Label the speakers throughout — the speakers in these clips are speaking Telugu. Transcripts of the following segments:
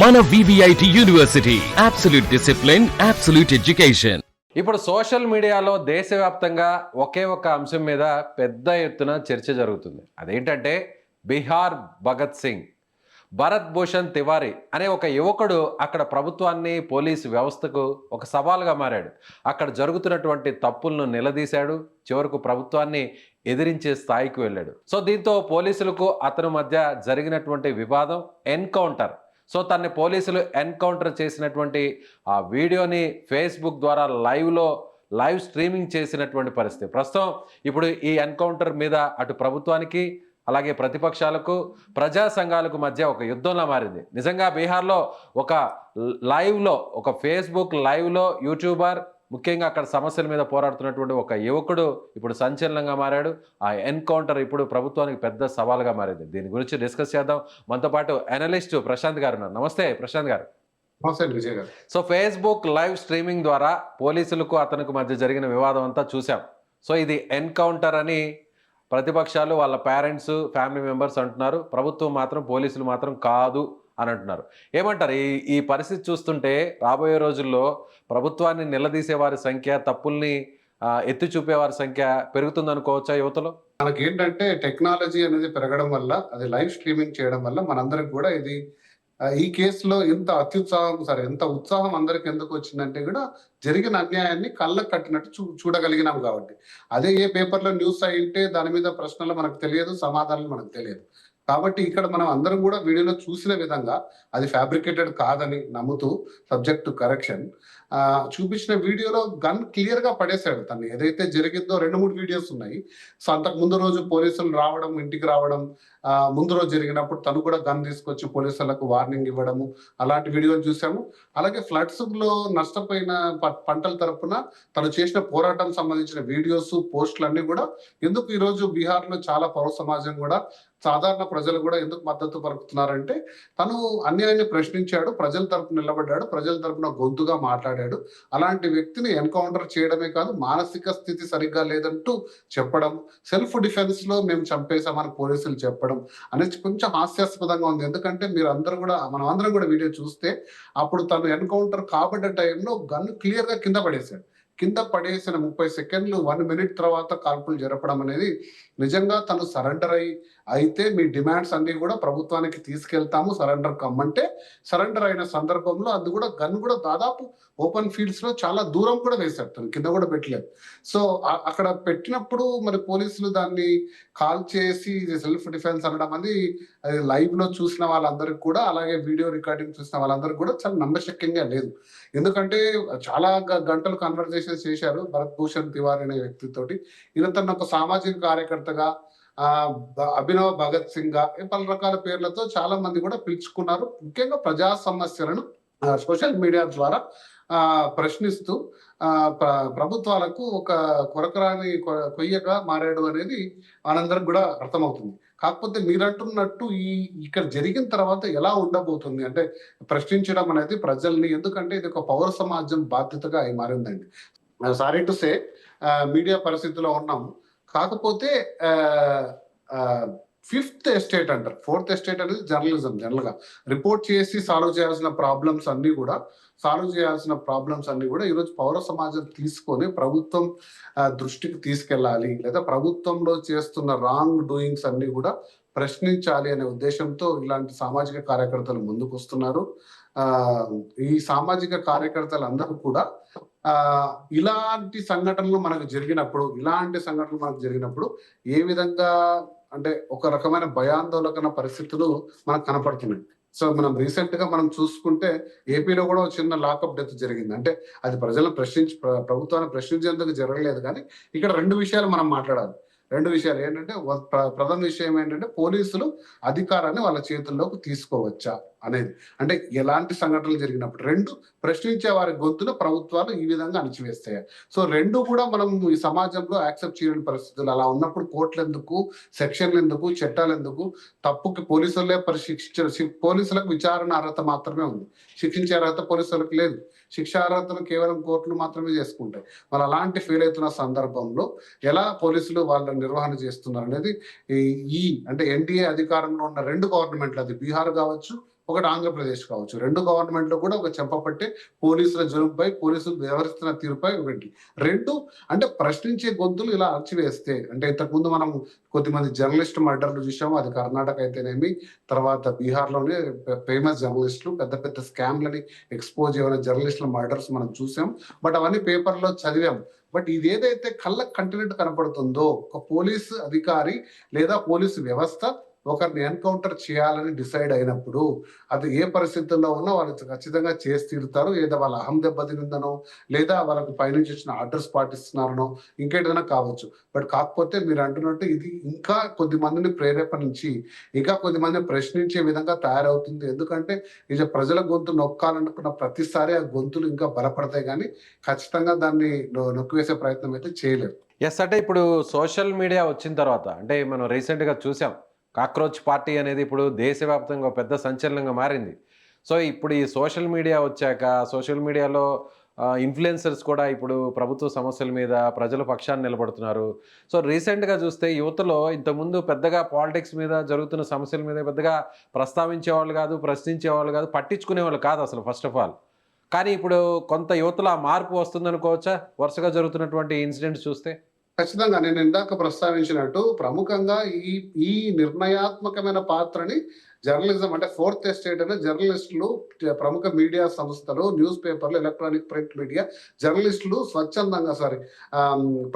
Speaker 1: మన VVIT university absolute discipline, absolute education.
Speaker 2: ఇప్పుడు సోషల్ మీడియాలో దేశవ్యాప్తంగా ఒకే ఒక అంశం మీద పెద్ద ఎత్తున చర్చ జరుగుతుంది. అదేంటంటే బీహార్ భగత్ సింగ్, భరత్ భూషణ్ తివారీ అనే ఒక యువకుడు అక్కడ ప్రభుత్వాన్ని, పోలీసు వ్యవస్థకు ఒక సవాల్గా మారాడు. అక్కడ జరుగుతున్నటువంటి తప్పులను నిలదీశాడు, చివరకు ప్రభుత్వాన్ని ఎదిరించే స్థాయికి వెళ్ళాడు. సో దీంతో పోలీసులకు అతని మధ్య జరిగినటువంటి వివాదం ఎన్కౌంటర్. సో తనని పోలీసులు ఎన్కౌంటర్ చేసినటువంటి ఆ వీడియోని ఫేస్బుక్ ద్వారా లైవ్ స్ట్రీమింగ్ చేసినటువంటి పరిస్థితి. ప్రస్తుతం ఇప్పుడు ఈ ఎన్కౌంటర్ మీద అటు ప్రభుత్వానికి, అలాగే ప్రతిపక్షాలకు, ప్రజా సంఘాలకు మధ్య ఒక యుద్ధంలా మారింది. నిజంగా బీహార్లో ఒక ఫేస్బుక్ లైవ్లో యూట్యూబర్, ముఖ్యంగా అక్కడ సమస్యల మీద పోరాడుతున్నటువంటి ఒక యువకుడు ఇప్పుడు సంచలనంగా మారాడు. ఆ ఎన్కౌంటర్ ఇప్పుడు ప్రభుత్వానికి పెద్ద సవాల్గా మారింది. దీని గురించి డిస్కస్ చేద్దాం. మనతో పాటు అనలిస్ట్ ప్రశాంత్ గారు ఉన్నారు. నమస్తే ప్రశాంత్ గారు.
Speaker 3: విజయ్ గారు.
Speaker 2: సో ఫేస్బుక్ లైవ్ స్ట్రీమింగ్ ద్వారా పోలీసులకు అతనికి మధ్య జరిగిన వివాదం అంతా చూసాం. సో ఇది ఎన్కౌంటర్ అని ప్రతిపక్షాలు, వాళ్ళ పేరెంట్స్, ఫ్యామిలీ మెంబర్స్ అంటున్నారు. ప్రభుత్వం మాత్రం, పోలీసులు మాత్రం కాదు అని అంటున్నారు. ఏమంటారు? ఈ పరిస్థితి చూస్తుంటే రాబోయే రోజుల్లో ప్రభుత్వాన్ని నిలదీసే వారి సంఖ్య, తప్పుల్ని ఎత్తి చూపే వారి సంఖ్య పెరుగుతుంది అనుకోవచ్చా యువతలో?
Speaker 3: మనకి ఏంటంటే టెక్నాలజీ అనేది పెరగడం వల్ల, అది లైవ్ స్ట్రీమింగ్ చేయడం వల్ల మనందరికి కూడా ఇది ఈ కేసులో ఎంత ఉత్సాహం అందరికి ఎందుకు వచ్చిందంటే కూడా జరిగిన అన్యాయాన్ని కళ్ళకు కట్టినట్టు చూడగలిగినాం కాబట్టి. అదే ఏ పేపర్లో న్యూస్ అయింటే దాని మీద ప్రశ్నలు మనకు తెలియదు, సమాధానాలు మనకు తెలియదు. కాబట్టి ఇక్కడ మనం అందరం కూడా వీడియోలో చూసిన విధంగా అది ఫ్యాబ్రికేటెడ్ కాదని నమ్ముతూ, సబ్జెక్ట్ టు కరెక్షన్, చూపించిన వీడియోలో గన్ క్లియర్ గా పడేశాడు. తను ఏదైతే జరిగిందో 2-3 వీడియోస్ ఉన్నాయి. సో అంతకు ముందు రోజు పోలీసులు రావడం, ఇంటికి రావడం, ముందు రోజు జరిగినప్పుడు తను కూడా గన్ తీసుకొచ్చి పోలీసులకు వార్నింగ్ ఇవ్వడము, అలాంటి వీడియోలు చూసాము. అలాగే ఫ్లడ్స్ లో నష్టపోయిన పంటల తరపున తను చేసిన పోరాటం సంబంధించిన వీడియోస్, పోస్టులు అన్ని కూడా ఎందుకు ఈరోజు బీహార్ లో చాలా పౌర సమాజం కూడా, సాధారణ ప్రజలు కూడా ఎందుకు మద్దతు పలుకుతున్నారంటే తను అన్యాయాన్ని ప్రశ్నించాడు, ప్రజల తరపున నిలబడ్డాడు, ప్రజల తరపున గొంతుగా మాట్లాడాడు. అలాంటి వ్యక్తిని ఎన్కౌంటర్ చేయడమే కాదు, మానసిక స్థితి సరిగ్గా లేదంటూ చెప్పడం, సెల్ఫ్ డిఫెన్స్ లో మేము చంపేశామని పోలీసులు చెప్పడం అనేది కొంచెం హాస్యాస్పదంగా ఉంది. ఎందుకంటే మనం అందరం కూడా వీడియో చూస్తే అప్పుడు తను ఎన్కౌంటర్ కాబడ్డ టైంలో గన్ క్లియర్ గా కింద పడేసిన 30 సెకండ్లు, 1 మినిట్ తర్వాత కాల్పులు జరపడం అనేది నిజంగా తను సరెండర్ అయితే మీ డిమాండ్స్ అన్ని కూడా ప్రభుత్వానికి తీసుకెళ్తాము, సరెండర్ కమ్మంటే సరెండర్ అయిన సందర్భంలో అది కూడా గన్ కూడా దాదాపు ఓపెన్ ఫీల్డ్స్ లో చాలా దూరం కూడా వేశాడు, తను కింద కూడా పెట్టలేదు. సో అక్కడ పెట్టినప్పుడు మరి పోలీసులు దాన్ని కాల్ చేసి సెల్ఫ్ డిఫెన్స్ అనడం అది లైవ్ లో చూసిన వాళ్ళందరికీ కూడా, అలాగే వీడియో రికార్డింగ్ చూసిన వాళ్ళందరికీ కూడా చాలా నమ్మశక్యంగా లేదు. ఎందుకంటే చాలా గంటలు కన్వర్జేషన్ చేశారు భరత్ భూషణ్ తివారీ అనే వ్యక్తితోటి. ఈయన తన ఒక సామాజిక కార్యకర్తగా, అభినవ్ భగత్ సింగ్ గా, పలు రకాల పేర్లతో చాలా మంది కూడా పిలుచుకున్నారు. ముఖ్యంగా ప్రజా సమస్యలను సోషల్ మీడియా ద్వారా ప్రశ్నిస్తూ ప్రభుత్వాలకు ఒక కొరకరాని కొయ్యగా మారాడు అనేది మనందరికి కూడా అర్థమవుతుంది. కాకపోతే మీరంటున్నట్టు ఇక్కడ జరిగిన తర్వాత ఎలా ఉండబోతుంది అంటే ప్రశ్నించడం అనేది ప్రజల్ని, ఎందుకంటే ఇది ఒక పౌర సమాజం బాధ్యతగా మారిందండి. సారీ టు సే మీడియా పరిస్థితిలో ఉన్నాము. కాకపోతే 5th ఎస్టేట్ అంటారు, 4th ఎస్టేట్ అనేది జర్నలిజం. జనరల్ గా రిపోర్ట్ చేసి సాల్వ్ చేయాల్సిన ప్రాబ్లమ్స్ అన్ని కూడా ఈరోజు పౌర సమాజం తీసుకొని ప్రభుత్వం దృష్టికి తీసుకెళ్ళాలి, లేదా ప్రభుత్వంలో చేస్తున్న రాంగ్ డూయింగ్స్ అన్ని కూడా ప్రశ్నించాలి అనే ఉద్దేశంతో ఇలాంటి సామాజిక కార్యకర్తలు ముందుకు వస్తున్నారు. ఈ సామాజిక కార్యకర్తలు అందరూ కూడా ఇలాంటి సంఘటనలు మనకు జరిగినప్పుడు ఏ విధంగా అంటే ఒక రకమైన భయాందోళన పరిస్థితులు మనకు కనపడుతున్నాయి. సో మనం రీసెంట్ గా మనం చూసుకుంటే ఏపీలో కూడా ఒక చిన్న లాకప్ డెత్ జరిగింది. అంటే అది ప్రభుత్వాన్ని ప్రశ్నించేందుకు జరగలేదు. కానీ ఇక్కడ 2 విషయాలు మనం మాట్లాడాలి. 2 విషయాలు ఏంటంటే, ప్రధాన విషయం ఏంటంటే పోలీసులు అధికారాన్ని వాళ్ళ చేతుల్లోకి తీసుకోవచ్చా అనేది. అంటే ఎలాంటి సంఘటనలు జరిగినప్పుడు 2 ప్రశ్నించే వారి గొంతును ప్రభుత్వాలు ఈ విధంగా అణిచివేస్తాయి. సో 2 కూడా మనం ఈ సమాజంలో యాక్సెప్ట్ చేయని పరిస్థితులు. అలా ఉన్నప్పుడు కోర్టులు ఎందుకు, సెక్షన్లు ఎందుకు, చట్టాలు ఎందుకు? తప్పుకి పోలీసులకు విచారణ అర్హత మాత్రమే ఉంది, శిక్షించే అర్హత పోలీసులకు లేదు. శిక్షా అర్హతను కేవలం కోర్టులు మాత్రమే చేసుకుంటాయి. వాళ్ళు అలాంటి ఫెయిల్ అవుతున్న సందర్భంలో ఎలా పోలీసులు వాళ్ళ నిర్వహణ చేస్తున్నారు అనేది అంటే ఎన్డీఏ అధికారంలో ఉన్న 2 గవర్నమెంట్లు, అది బీహార్ కావచ్చు, ఒకటి ఆంధ్రప్రదేశ్ కావచ్చు. 2 గవర్నమెంట్‌లో కూడా ఒక చెంపపట్టే పోలీసుల జులుంపై, పోలీసులు వ్యవహరిస్తున్న తీరుపై ఒకటి. 2 అంటే ప్రశ్నించే గొంతులు ఇలా అణచివేస్తే అంటే ఇంతకుముందు మనం కొద్దిమంది జర్నలిస్ట్ మర్డర్‌లు చూసాము. అది కర్ణాటక అయితేనేమి, తర్వాత బీహార్‌లోనే ఫేమస్ జర్నలిస్టులు పెద్ద పెద్ద స్కామ్‌లని ఎక్స్‌పోజ్ అయిన జర్నలిస్టుల మర్డర్స్ మనం చూసాం. బట్ అవన్నీ పేపర్‌లో చదివాం. బట్ ఇదేదైతే కళ్ళకు కంటినట్టు కనపడుతుందో ఒక పోలీసు అధికారి లేదా పోలీసు వ్యవస్థ ఒకరిని ఎన్కౌంటర్ చేయాలని డిసైడ్ అయినప్పుడు అది ఏ పరిస్థితుల్లో ఉన్నా వాళ్ళు ఖచ్చితంగా చేసి తీరుతారు. ఏదో వాళ్ళ అహం దెబ్బతినిందనో, లేదా వాళ్ళకి పైనుంచి వచ్చిన ఆర్డర్స్ పాటిస్తున్నారనో, ఇంకేదైనా కావచ్చు. బట్ కాకపోతే మీరు అంటున్నట్టు ఇది ఇంకా కొద్ది మందిని ప్రేరేపణించి, ఇంకా కొద్ది మందిని ప్రశ్నించే విధంగా తయారవుతుంది. ఎందుకంటే నిజ ప్రజల గొంతు నొక్కాలనుకున్న ప్రతిసారి ఆ గొంతులు ఇంకా బలపడతాయి కానీ ఖచ్చితంగా దాన్ని నొక్కివేసే ప్రయత్నం అయితే చేయలేరు.
Speaker 2: యెస్. అంటే ఇప్పుడు సోషల్ మీడియా వచ్చిన తర్వాత అంటే మనం రీసెంట్‌గా చూసాం. కాక్రోచ్ పార్టీ అనేది ఇప్పుడు దేశవ్యాప్తంగా ఒక పెద్ద సంచలనంగా మారింది. సో, ఇప్పుడు ఈ సోషల్ మీడియా వచ్చాక సోషల్ మీడియాలో ఇన్‌ఫ్లుయెన్సర్స్ కూడా ఇప్పుడు ప్రభుత్వ సమస్యల మీద ప్రజల పక్షాన నిలబడుతున్నారు. సో, రీసెంట్‌గా చూస్తే యువతలో ఇంతకుముందు పెద్దగా పాలిటిక్స్ మీద జరుగుతున్న సమస్యల మీద పెద్దగా ప్రస్తావించేవాళ్ళు కాదు, ప్రశ్నించేవాళ్ళు కాదు, పట్టించుకునేవాళ్ళు కాదు అసలు ఫస్ట్ ఆఫ్ ఆల్. కానీ ఇప్పుడు కొంత యువతలో ఆ మార్పు వస్తుందనుకోవచ్చా? వరుసగా జరుగుతున్నటువంటి ఇన్సిడెంట్స్ చూస్తే?
Speaker 3: ఖచ్చితంగా. నేను ఇందాక ప్రస్తావించినట్టు ప్రముఖంగా ఈ ఈ నిర్ణయాత్మకమైన పాత్రని జర్నలిజం అంటే ఫోర్త్ ఎస్టేట్ అనే జర్నలిస్టులు, ప్రముఖ మీడియా సంస్థలు, న్యూస్ పేపర్లు, ఎలక్ట్రానిక్ ప్రింట్ మీడియా జర్నలిస్టులు స్వచ్ఛందంగా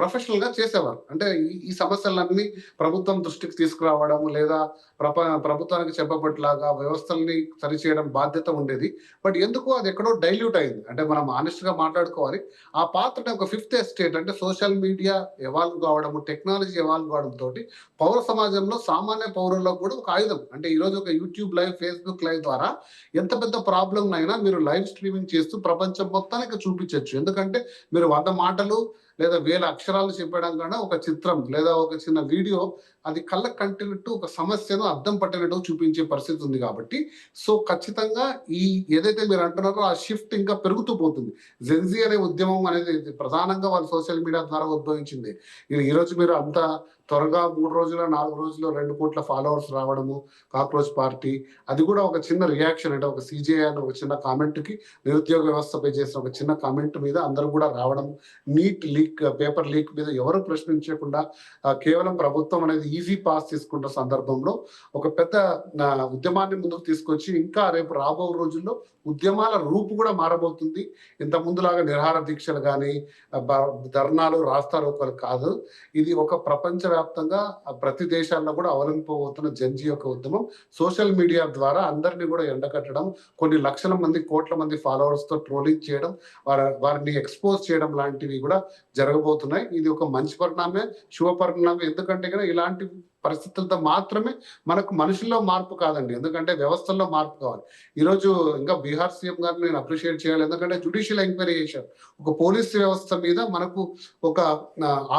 Speaker 3: ప్రొఫెషనల్ గా చేసేవారు. అంటే ఈ సమస్యలన్నీ ప్రభుత్వం దృష్టికి తీసుకురావడం లేదా ప్రభుత్వానికి చెప్పబట్లాగా వ్యవస్థల్ని సరిచేయడం బాధ్యత ఉండేది. బట్ ఎందుకు అది ఎక్కడో డైల్యూట్ అయింది. అంటే మనం ఆనెస్ట్ గా మాట్లాడుకోవాలి. ఆ పాత్రని ఒక ఫిఫ్త్ ఎస్టేట్ అంటే సోషల్ మీడియా ఎవాల్వ్ కావడము, టెక్నాలజీ ఎవాల్వ్ కావడం తోటి పౌర సమాజంలో సామాన్య పౌరుల్లో కూడా ఒక ఆయుధం. అంటే ఈ రోజు ఒక యూట్యూబ్ లైవ్, ఫేస్బుక్ లైవ్ ద్వారా ఎంత పెద్ద ప్రాబ్లం అయినా మీరు లైవ్ స్ట్రీమింగ్ చేస్తూ ప్రపంచం మొత్తానికి చూపించవచ్చు. ఎందుకంటే మీరు 100 మాటలు లేదా 1000 అక్షరాలు చెప్పడం కన్నా ఒక చిత్రం లేదా ఒక చిన్న వీడియో అది కళ్ళకు కంటినట్టు ఒక సమస్యను అద్దం పట్టినట్టు చూపించే పరిస్థితి ఉంది కాబట్టి సో ఖచ్చితంగా ఈ ఏదైతే మీరు అంటున్నారో ఆ షిఫ్ట్ ఇంకా పెరుగుతూ పోతుంది. జెన్జీ అనే ఉద్యమం అనేది ప్రధానంగా వాళ్ళు సోషల్ మీడియా ద్వారా ఉద్భవించింది. ఈ రోజు మీరు అంత త్వరగా 3 రోజుల్లో 4 రోజుల్లో 2 కోట్ల ఫాలోవర్స్ రావడము, కాక్రోచ్ పార్టీ అది కూడా ఒక చిన్న రియాక్షన్ అంటే ఒక సీజేఐ అనే ఒక చిన్న కామెంట్ కి నిరుద్యోగ వ్యవస్థపై చేసిన ఒక చిన్న కామెంట్ మీద అందరూ కూడా రావడం, నీట్ లీక్ పేపర్ లీక్ మీద ఎవరు ప్రశ్నించకుండా కేవలం ప్రభుత్వం అనేది ఈజీ పాస్ తీసుకున్న సందర్భంలో ఒక పెద్ద ఉద్యమాన్ని ముందుకు తీసుకొచ్చి ఇంకా రేపు రాబో రోజుల్లో ఉద్యమాల రూపు కూడా మారబోతుంది. ఇంత ముందులాగా నిరాహార దీక్షలు కానీ ధర్నాలు, రాస్తారోకోలు కాదు. ఇది ఒక ప్రపంచవ్యాప్తంగా ప్రతి దేశాల్లో కూడా అవలంబిపోతున్న జెన్జీ యొక్క ఉద్యమం. సోషల్ మీడియా ద్వారా అందరినీ కూడా ఎండకట్టడం, కొన్ని లక్షల మంది, కోట్ల మంది ఫాలోవర్స్ తో ట్రోలింగ్ చేయడం, వారిని ఎక్స్పోజ్ చేయడం లాంటివి కూడా జరగబోతున్నాయి. ఇది ఒక మంచి పరిణామే, శుభ పరిణామే. ఎందుకంటే కదా ఇలాంటి పరిస్థితులతో మాత్రమే మనకు మనుషుల్లో మార్పు కాదండి, ఎందుకంటే వ్యవస్థల్లో మార్పు కావాలి. ఈరోజు ఇంకా బీహార్ సీఎం గారిని నేను అప్రిషియేట్ చేయాలి. ఎందుకంటే జ్యుడిషియల్ ఎంక్వైరీ చేశారు. ఒక పోలీస్ వ్యవస్థ మీద మనకు ఒక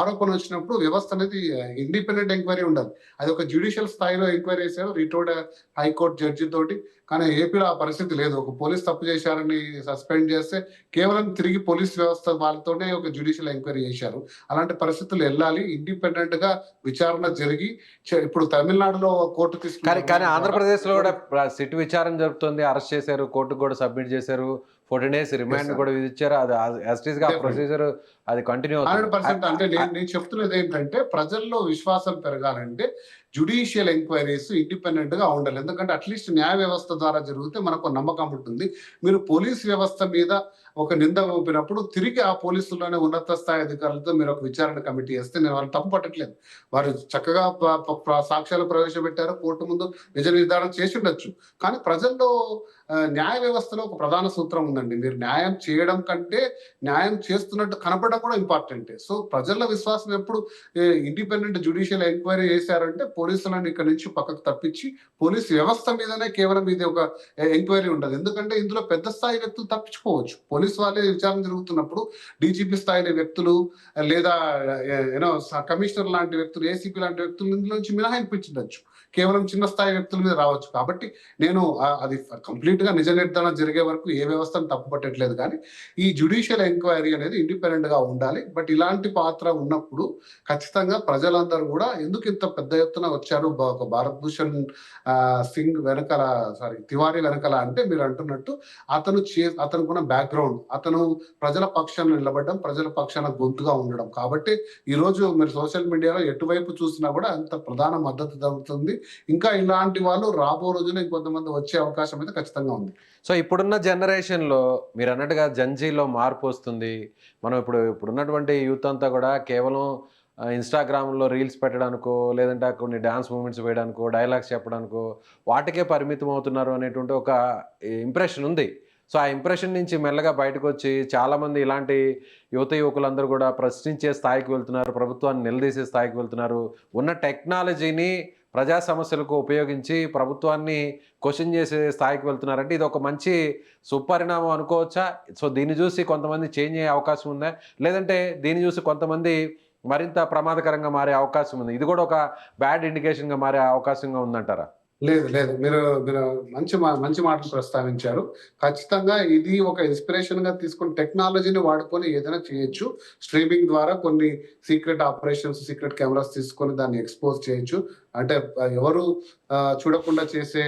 Speaker 3: ఆరోపణ వచ్చినప్పుడు వ్యవస్థ అనేది ఇండిపెండెంట్ ఎంక్వైరీ ఉండాలి. అది ఒక జ్యుడిషియల్ స్థాయిలో ఎంక్వైరీ చేశారు రిటైర్డ్ హైకోర్టు జడ్జి తోటి. కానీ ఏపీలో ఆ పరిస్థితి లేదు. ఒక పోలీస్ తప్పు చేశారని సస్పెండ్ చేస్తే కేవలం తిరిగి పోలీస్ వ్యవస్థ వాళ్ళతోనే ఒక జ్యుడిషియల్ ఎంక్వైరీ చేశారు. అలాంటి పరిస్థితులు వెళ్ళాలి, ఇండిపెండెంట్ గా విచారణ జరిగి. ఇప్పుడు తమిళనాడులో కోర్టు
Speaker 2: కానీ ఆంధ్రప్రదేశ్ లో కూడా సిట్ విచారణ జరుగుతుంది, అరెస్ట్ చేశారు, కోర్టుకు కూడా సబ్మిట్ చేశారు, 14 days రిమాండ్ కూడా విధించారు. అది యాజ్ గా ప్రొసీజర్ అది కంటిన్యూ
Speaker 3: 100%. అంటే నేను చెప్తున్నది ఏంటంటే ప్రజల్లో విశ్వాసం పెరగాలంటే జ్యుడిషియల్ ఎంక్వైరీస్ ఇండిపెండెంట్ గా ఉండాలి. ఎందుకంటే అట్లీస్ట్ న్యాయ వ్యవస్థ ద్వారా జరిగితే మనకు నమ్మకం ఉంటుంది. మీరు పోలీస్ వ్యవస్థ మీద ఒక నింద ఊపినప్పుడు తిరిగి ఆ పోలీసుల్లోనే ఉన్నత స్థాయి అధికారులతో మీరు ఒక విచారణ కమిటీ వేస్తే నేను వాళ్ళని తప్పు పట్టట్లేదు. వారు చక్కగా సాక్ష్యాలు ప్రవేశపెట్టారు, కోర్టు ముందు నిజ నిర్ధారణ చేసి ఉండొచ్చు. కానీ ప్రజల్లో న్యాయ వ్యవస్థలో ఒక ప్రధాన సూత్రం ఉందండి, మీరు న్యాయం చేయడం కంటే న్యాయం చేస్తున్నట్టు కనపడడం కూడా ఇంపార్టెంట్. సో ప్రజల విశ్వాసం ఎప్పుడు ఇండిపెండెంట్ జ్యుడిషియల్ ఎంక్వైరీ చేశారంటే పోలీసులను ఇక్కడ నుంచి పక్కకు తప్పించి పోలీస్ వ్యవస్థ మీదనే కేవలం ఇది ఒక ఎంక్వైరీ ఉండదు. ఎందుకంటే ఇందులో పెద్ద స్థాయి వ్యక్తులు తప్పించుకోవచ్చు. పోలీసు వాళ్ళే విచారణ జరుగుతున్నప్పుడు డీజీపీ స్థాయి వ్యక్తులు లేదా కమిషనర్ లాంటి వ్యక్తులు, ఏసీపీ లాంటి వ్యక్తులు ఇందులో నుంచి మినహాయింపించవచ్చు. కేవలం చిన్న స్థాయి వ్యక్తుల మీద రావచ్చు. కాబట్టి నేను అది కంప్లీట్‌గా నిజ నిర్ధారణ జరిగే వరకు ఏ వ్యవస్థను తప్పుపట్టట్లేదు కానీ, ఈ జ్యుడిషియల్ ఎంక్వైరీ అనేది ఇండిపెండెంట్‌గా ఉండాలి. బట్ ఇలాంటి పాత్ర ఉన్నప్పుడు ఖచ్చితంగా ప్రజలందరూ గూడా ఎందుకు ఇంత పెద్ద ఎత్తున వచ్చారు ఒక భారత్ భూషణ్ సింగ్ వెనకాల తివారీ వెనకాల అంటే మీరు అంటున్నట్టు అతనుకున్న బ్యాక్‌గ్రౌండ్, అతను ప్రజల పక్షాన నిలబడడం, ప్రజల పక్షాన గొంతుగా ఉండడం. కాబట్టి ఈరోజు మీరు సోషల్ మీడియాలో ఎటువైపు చూసినా కూడా అంత ప్రధాన మద్దతు దొరుకుతుంది. ఇంకా ఇలాంటి వాళ్ళు రాబో రోజుల్లో ఇంకొంతమంది వచ్చే అవకాశం అయితే ఖచ్చితంగా ఉంది.
Speaker 2: సో ఇప్పుడున్న జనరేషన్‌లో మీరన్నట్టుగా జెన్‌జీలో మార్పొస్తుంది. మనం ఇప్పుడున్నటువంటి యూత్ అంతా గూడా కేవలం ఇన్‌స్టాగ్రామ్‌లో రీల్స్ పెట్టడానికో, లేదంటే కొన్ని డాన్స్ మూవ్‌మెంట్స్ వేయడానికో, డైలాగ్స్ చెప్పడానికో వాటికే పరిమితం అవుతున్నారు అనేటువంటి ఒక ఇంప్రెషన్ ఉంది. సో, ఆ ఇంప్రెషన్ నుంచి మెల్లగా బయటకొచ్చి చాలామంది ఇలాంటి యువకులందరూ గూడా ప్రశ్నించే స్థాయికి వెళ్తున్నారు. ప్రభుత్వాన్ని నిలదీసే స్థాయికి వెళ్తున్నారు. ఉన్న టెక్నాలజీని ప్రజా సమస్యలకు ఉపయోగించి ప్రభుత్వాన్ని క్వెషన్ చేసే స్థాయికి వెళ్తున్నారంటే ఇదొక మంచి సుపరిణామం అనుకోవచ్చా? సో, దీన్ని జూసి కొంతమంది చేంజ్ అయ్యే అవకాశం ఉందా? లేదంటే దీన్ని జూసి కొంతమంది మరింత ప్రమాదకరంగా మారే అవకాశం ఉంది. ఇది గూడా ఒక బ్యాడ్ ఇండికేషన్‌గా మారే అవకాశంగా ఉందంటారా?
Speaker 3: లేదు. లేదు. మీరు మీరు మంచి మాటలు ప్రస్తావించారు. ఖచ్చితంగా ఇది ఒక ఇన్‌స్పిరేషన్‌గా తీసుకొని టెక్నాలజీని వాడుకొని ఏదైనా చేయొచ్చు. స్ట్రీమింగ్ ద్వారా కొన్ని సీక్రెట్ ఆపరేషన్స్, సీక్రెట్ కెమెరాస్ తీసుకొని దాన్ని ఎక్స్‌పోజ్ చేయొచ్చు. అంటే ఎవరు చూడకుండా చేసే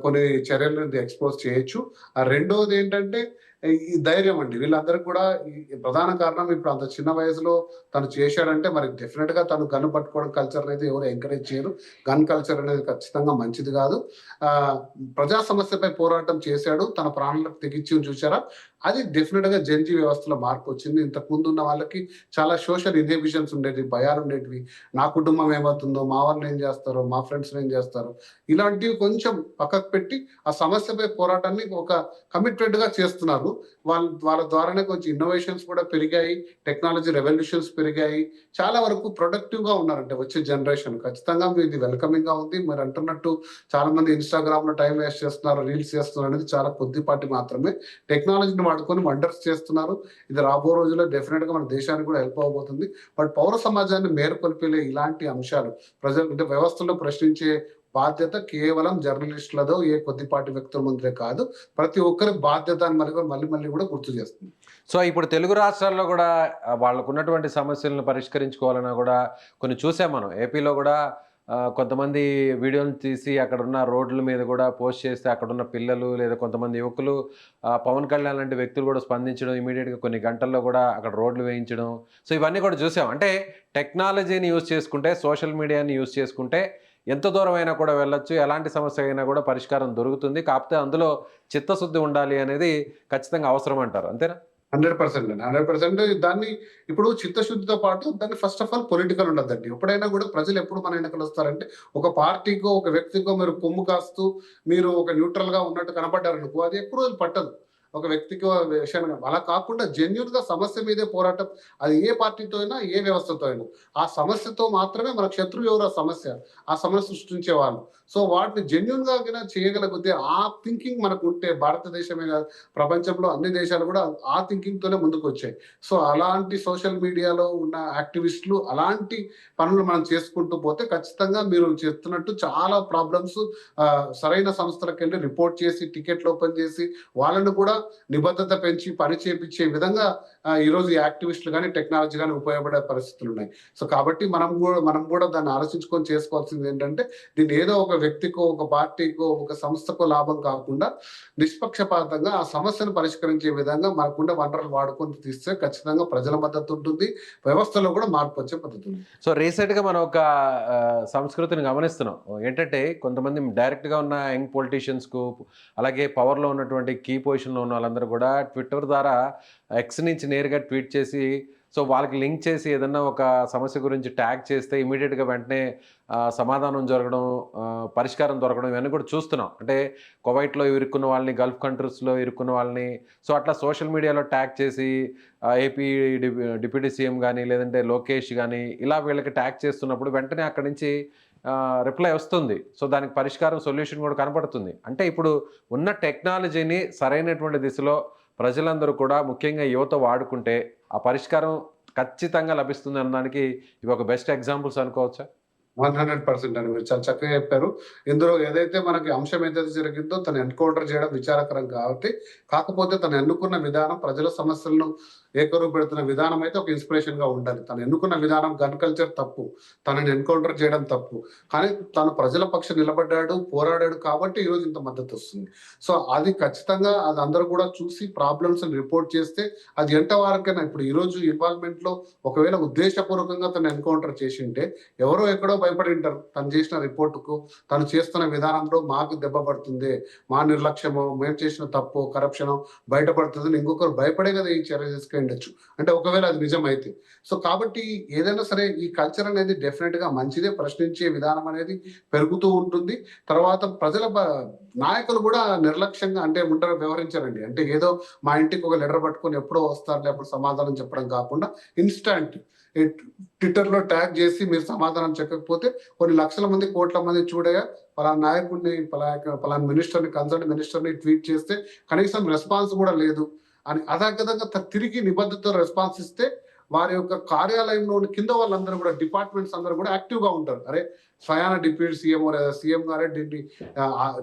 Speaker 3: కొన్ని చర్యలను ఎక్స్‌పోజ్ చేయొచ్చు. రెండోదేంటంటే ఈ ధైర్యం అండి. వీళ్ళందరికి కూడా ఈ ప్రధాన కారణం ఇప్పుడు అంత చిన్న వయసులో తను చేశాడంటే మరి డెఫినిట్‌గా తను గన్ పట్టుకోవడం కల్చర్‌నైతే ఎవరు ఎంకరేజ్ చేయరు. గన్ కల్చర్ అనేది ఖచ్చితంగా మంచిది కాదు. ప్రజా సమస్యపై పోరాటం చేశాడు. తన ప్రాణాలకు తెగించి చూసారా? అది డెఫినిట్‌గా జెన్‌జీ వ్యవస్థలో మార్పొచ్చింది. ఇంతకుముందు ఉన్న వాళ్ళకి చాలా సోషల్ ఇన్హిబిషన్స్ ఉండేవి, భయాలుండేటివి. నా కుటుంబం ఏమవుతుందో, మా వాళ్ళు ఏం చేస్తారో, మా ఫ్రెండ్స్ ఏం చేస్తారో, ఇలాంటివి కొంచెం పక్కకు పెట్టి ఆ సమస్యపై పోరాటాన్ని ఒక కమిటెడ్‌గా చేస్తున్నారు. వాళ్ళ ద్వారానే కొంచెం ఇన్నోవేషన్స్ కూడా పెరిగాయి. టెక్నాలజీ రెవల్యూషన్స్ పెరిగాయి. చాలా వరకు ప్రొడక్టివ్‌గా ఉన్నారంటే వచ్చే జనరేషన్. ఖచ్చితంగా ఇది వెల్కమింగ్‌గా ఉంది. మీరు అంటున్నట్టు చాలా మంది ఇన్‌స్టాగ్రామ్‌లో టైం వేస్ట్ చేస్తున్నారు, రీల్స్ చేస్తున్నారు అనేది చాలా కొద్దిపాటి మాత్రమే. టెక్నాలజీని వాడుకొని వండర్స్ చేస్తున్నారు. ఇది రాబో రోజుల్లో డెఫినిట్‌గా మన దేశానికి కూడా హెల్ప్ అవ్వబోతుంది. బట్ పౌర సమాజాన్ని మేలుకొల్పే ఇలాంటి అంశాలు అంటే వ్యవస్థలో ప్రశ్నించే బాధ్యత కేవలం జర్నలిస్టులదో ఏ కొద్దిపాటి వ్యక్తుల ముందే కాదు. ప్రతి ఒక్కరి బాధ్యత అని మళ్ళీ కూడా గుర్తు చేస్తుంది.
Speaker 2: సో, ఇప్పుడు తెలుగు రాష్ట్రాల్లో గూడా వాళ్ళకున్నటువంటి సమస్యలను పరిష్కరించుకోవాలన్నా గూడా కొన్ని చూసాం మనం. ఏపీలో గూడా కొంతమంది వీడియోలు తీసి అక్కడున్న రోడ్ల మీద గూడా పోస్ట్ చేస్తే అక్కడున్న పిల్లలు లేదా కొంతమంది యువకులు పవన్ కళ్యాణ్ లాంటి వ్యక్తులు గూడా స్పందించడం, ఇమ్మీడియేట్‌గా కొన్ని గంటల్లో గూడా అక్కడ రోడ్లు వేయించడం. సో, ఇవన్నీ కూడా చూసాం. అంటే టెక్నాలజీని యూజ్ చేసుకుంటే, సోషల్ మీడియాని యూజ్ చేసుకుంటే ఎంత దూరమైనా కూడా వెళ్ళొచ్చు. ఎలాంటి సమస్య అయినా కూడా పరిష్కారం దొరుకుతుంది. కాకపోతే అందులో చిత్తశుద్ధి ఉండాలి అనేది ఖచ్చితంగా అవసరం అంటారు. అంతేనా?
Speaker 3: 100% అండి. 100% దాన్ని ఇప్పుడు చిత్తశుద్ధితో పాటు దాన్ని ఫస్ట్ ఆఫ్ ఆల్ పొలిటికల్ ఉండద్దండి. ఎప్పుడైనా కూడా ప్రజలు ఎప్పుడు మన ఎన్నికలొస్తారంటే ఒక పార్టీకో, ఒక వ్యక్తికో మీరు కొమ్ము కాస్తూ మీరు ఒక న్యూట్రల్‌గా ఉన్నట్టు కనపడ్డారనుకో అది ఎక్కువ రోజులు పట్టదు. ఒక వ్యక్తికి విషయాన్ని అలా కాకుండా జెన్యూన్‌గా సమస్య మీదే పోరాటం. అది ఏ పార్టీతో అయినా, ఏ వ్యవస్థతో అయినా. ఆ సమస్యతో మాత్రమే మన శత్రువు ఎవరు ఆ సమస్య సృష్టించే వాళ్ళు. సో వాటిని జెన్యూన్‌గా చేయగలిగితే ఆ థింకింగ్ మనకుంటే భారతదేశమే కాదు ప్రపంచంలో అన్ని దేశాలు కూడా ఆ థింకింగ్‌తోనే ముందుకొచ్చాయి. సో అలాంటి సోషల్ మీడియాలో ఉన్న యాక్టివిస్టులు అలాంటి పనులు మనం చేసుకుంటూ పోతే ఖచ్చితంగా మీరు చెప్తున్నట్టు చాలా ప్రాబ్లమ్స్ సరైన సంస్థలకెళ్ళి రిపోర్ట్ చేసి, టికెట్లు ఓపెన్ చేసి వాళ్ళను కూడా నిబద్ధత పెంచి పని చేపించే విధంగా ఈరోజు ఈ యాక్టివిస్టులు కానీ, టెక్నాలజీ కానీ ఉపయోగపడే పరిస్థితులు ఉన్నాయి. సో కాబట్టి మనం కూడా దాన్ని ఆలోచించుకొని చేసుకోవాల్సింది ఏంటంటే దీన్ని ఏదో ఒక వ్యక్తికో, ఒక పార్టీకో, ఒక సంస్థకో లాభం కాకుండా నిష్పక్షపాతంగా ఆ సమస్యను పరిష్కరించే విధంగా మనకున్న వనరులు వాడుకొని తీస్తే ఖచ్చితంగా ప్రజల మద్దతు ఉంటుంది. వ్యవస్థలో కూడా మార్పు వచ్చే పద్ధతి ఉంది.
Speaker 2: సో రీసెంట్‌గా మనం ఒక సంస్కృతిని గమనిస్తున్నాం. ఏంటంటే కొంతమంది డైరెక్ట్‌గా ఉన్న యంగ్ పొలిటీషియన్స్‌కు అలాగే పవర్‌లో ఉన్నటువంటి కీ పొజిషన్‌లో ఉన్న వాళ్ళందరూ కూడా ట్విట్టర్ ద్వారా ఎక్స్ నుంచి నేరుగా ట్వీట్ చేసి సో వాళ్ళకి లింక్ చేసి ఏదన్నా ఒక సమస్య గురించి ట్యాగ్ చేస్తే ఇమ్మీడియేట్‌గా వెంటనే సమాధానం జరగడం, పరిష్కారం దొరకడం ఇవన్నీ కూడా చూస్తున్నాం. అంటే కువైట్‌లో ఇరుక్కున్న వాళ్ళని, గల్ఫ్ కంట్రీస్‌లో ఇరుక్కున్న వాళ్ళని సో అట్లా సోషల్ మీడియాలో ట్యాగ్ చేసి ఏపీ డిప్యూటీ సీఎం గానీ, లేదంటే లోకేష్ గానీ ఇలా వీళ్ళకి ట్యాగ్ చేస్తున్నప్పుడు వెంటనే అక్కడి నుంచి రిప్లై వస్తుంది. సో దానికి పరిష్కారం, సొల్యూషన్ కూడా కనపడుతుంది. అంటే ఇప్పుడు ఉన్న టెక్నాలజీని సరైనటువంటి దిశలో ప్రజలందరూ కూడా ముఖ్యంగా యువత వాడుకుంటే ఆ పరిష్కారం ఖచ్చితంగా లభిస్తుంది అనడానికి ఇవి ఒక బెస్ట్ ఎగ్జాంపుల్స్ అనుకోవచ్చా?
Speaker 3: 100% అండి. మీరు చాలా చక్కగా చెప్పారు. ఇందులో ఏదైతే మనకి అంశం ఏదైతే జరిగిందో తను ఎన్‌కౌంటర్ చేయడం విచారకరం కాబట్టి, కాకపోతే తను ఎన్నుకున్న విధానం ప్రజల సమస్యలను ఏకరువు పెడుతున్న విధానం అయితే ఒక ఇన్‌స్పిరేషన్‌గా ఉండాలి. తను ఎన్నుకున్న విధానం గన్ కల్చర్ తప్పు. తనని ఎన్‌కౌంటర్ చేయడం తప్పు. కానీ తను ప్రజల పక్షం నిలబడ్డాడు, పోరాడాడు కాబట్టి ఈరోజు ఇంత మద్దతొస్తుంది. సో, అది ఖచ్చితంగా అది అందరూ కూడా చూసి ప్రాబ్లమ్స్‌ని రిపోర్ట్ చేస్తే అది ఎంతవరకైనా ఇప్పుడు ఈరోజు ఇన్వాల్వ్‌మెంట్‌లో ఒకవేళ ఉద్దేశపూర్వకంగా తను ఎన్‌కౌంటర్ చేసుంటే ఎవరో ఎక్కడో భయపడి ఉంటారు. తను చేసిన రిపోర్ట్‌కు, తను చేస్తున్న విధానంలో మాకు దెబ్బ పడుతుంది, మా నిర్లక్ష్యమో, మేము చేసిన తప్పో, కరప్షనో బయటపడుతుందని ఇంకొకరు భయపడే కదా ఈ చర్య తీసుకుండొచ్చు. అంటే ఒకవేళ అది నిజమైతే. సో, కాబట్టి ఏదైనా సరే ఈ కల్చర్ అనేది డెఫినిట్‌గా మంచిదే. ప్రశ్నించే విధానం అనేది పెరుగుతూ ఉంటుంది. తర్వాత ప్రజల నాయకులు కూడా నిర్లక్ష్యంగా అంటే ఉంటారు వ్యవహరించారండి. అంటే ఏదో మా ఇంటికి ఒక లెటర్ పట్టుకొని ఎప్పుడో వస్తారులే అప్పుడు సమాధానం చెప్పడం కాకుండా ఇన్‌స్టాంట్ ట్విట్టర్‌లో ట్యాగ్ చేసి మీరు సమాధానం చెప్పకపోతే కొన్ని లక్షల మంది, కోట్ల మంది చూడగా పలానా నాయకుడిని, పలానా మినిస్టర్‌ని, కన్సర్న్ మినిస్టర్‌ని ట్వీట్ చేస్తే కనీసం రెస్పాన్స్ కూడా లేదు అని అదేవిధంగా తిరిగి నిబద్ధతతో రెస్పాన్స్ ఇస్తే వారి యొక్క కార్యాలయంలోని కింద వాళ్ళందరూ కూడా డిపార్ట్మెంట్స్ అందరూ కూడా యాక్టివ్‌గా ఉంటారు. అరే! స్వయాన డిప్యూటీ సీఎంఓ లేదా సీఎం గారే దీన్ని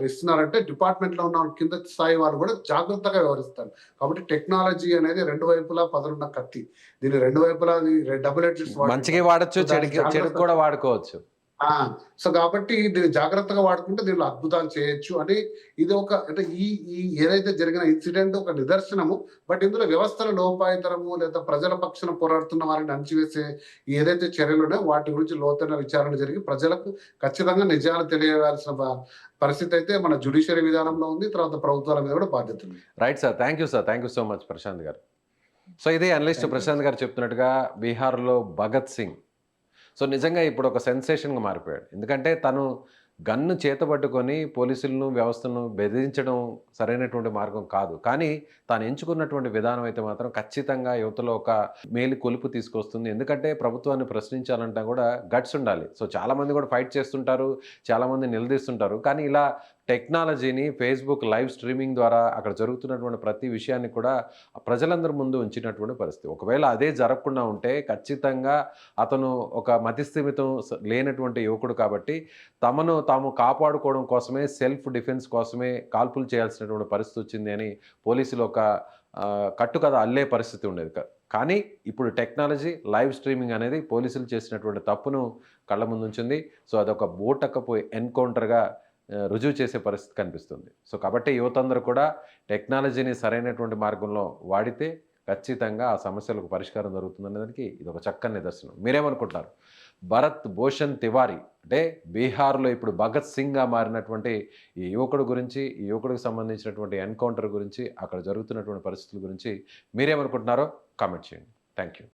Speaker 3: ఇస్తున్నారంటే డిపార్ట్మెంట్‌లో ఉన్న కింద స్థాయి వారు కూడా జాగ్రత్తగా వ్యవహరిస్తారు. కాబట్టి టెక్నాలజీ అనేది రెండు వైపులా పదునున్న కత్తి. దీన్ని రెండు వైపులా డబుల్ ఎడ్జ్డ్ స్వార్డ్.
Speaker 2: మంచికి వాడొచ్చు, చెడుకి కూడా వాడుకోవచ్చు.
Speaker 3: ఆ! సో, కాబట్టి దీన్ని జాగ్రత్తగా వాడుకుంటే దీనిలో అద్భుతాలు చేయొచ్చు అని ఇది ఒక అంటే ఈ ఈ ఏదైతే జరిగిన ఇన్సిడెంట్ ఒక నిదర్శనము. బట్ ఇందులో వ్యవస్థల లోపాయితనము లేదా ప్రజల పక్షాన పోరాడుతున్న వారిని అణచివేసే ఏదైతే చర్యలున్నాయో వాటి గురించి లోతైన విచారణ జరిగి ప్రజలకు ఖచ్చితంగా నిజాలు తెలియవలసిన పరిస్థితి అయితే మన జ్యుడిషియరీ విధానంలో ఉంది. తర్వాత ప్రభుత్వాల మీద కూడా బాధ్యత ఉంది.
Speaker 2: Right sir. Thank you sir. Thank you so much Prashant గారు. సో, ఇదే అనలిస్ట్
Speaker 3: థాంక్ యూ.
Speaker 2: ప్రశాంత్ గారు చెప్తున్నట్టుగా బీహార్‌లో భగత్ సింగ్ సో, నిజంగా ఇప్పుడు ఒక సెన్సేషన్‌గా మారిపోయాడు. ఎందుకంటే తను గన్ను చేతబట్టుకొని పోలీసులను, వ్యవస్థను బెదిరించడం సరైనటువంటి మార్గం కాదు. కానీ తాను ఎంచుకున్నటువంటి విధానం అయితే మాత్రం ఖచ్చితంగా యువతలో ఒక మేలుకొలుపు తీసుకొస్తుంది. ఎందుకంటే ప్రభుత్వాన్ని ప్రశ్నించాలంటే కూడా గట్స్ ఉండాలి. సో, చాలామంది కూడా ఫైట్ చేస్తుంటారు. చాలామంది నిలదీస్తుంటారు. కానీ ఇలా టెక్నాలజీని ఫేస్‌బుక్ లైవ్ స్ట్రీమింగ్ ద్వారా అక్కడ జరుగుతున్నటువంటి ప్రతి విషయాన్ని కూడా ప్రజలందరి ముందు ఉంచినటువంటి పరిస్థితి. ఒకవేళ అదే జరగకుండా ఉంటే ఖచ్చితంగా అతను ఒక మతిస్థిమితం లేనటువంటి యువకుడు కాబట్టి తమను తాము కాపాడుకోవడం కోసమే సెల్ఫ్ డిఫెన్స్ కోసమే కాల్పులు చేయాల్సినటువంటి పరిస్థితి వచ్చింది అని పోలీసులు ఒక కట్టుకథ అల్లే పరిస్థితి ఉండేది. కానీ ఇప్పుడు టెక్నాలజీ లైవ్ స్ట్రీమింగ్ అనేది పోలీసులు చేసినటువంటి తప్పును కళ్ళ ముందుంచింది. సో, అదొక బూటకపు ఎన్‌కౌంటర్‌గా రుజువు చేసే పరిస్థితి కనిపిస్తుంది. సో, కాబట్టి యువతందరూ కూడా టెక్నాలజీని సరైనటువంటి మార్గంలో వాడితే ఖచ్చితంగా ఆ సమస్యలకు పరిష్కారం జరుగుతుందనేదానికి ఇదొక చక్కని నిదర్శనం. మీరేమనుకుంటున్నారు? భరత్ భూషణ్ తివారీ అంటే బీహార్‌లో ఇప్పుడు భగత్ సింగ్‌గా మారినటువంటి ఈ యువకుడు గురించి, ఈ యువకుడికి సంబంధించినటువంటి ఎన్‌కౌంటర్ గురించి, అక్కడ జరుగుతున్నటువంటి పరిస్థితుల గురించి మీరేమనుకుంటున్నారో కామెంట్ చేయండి. Thank you.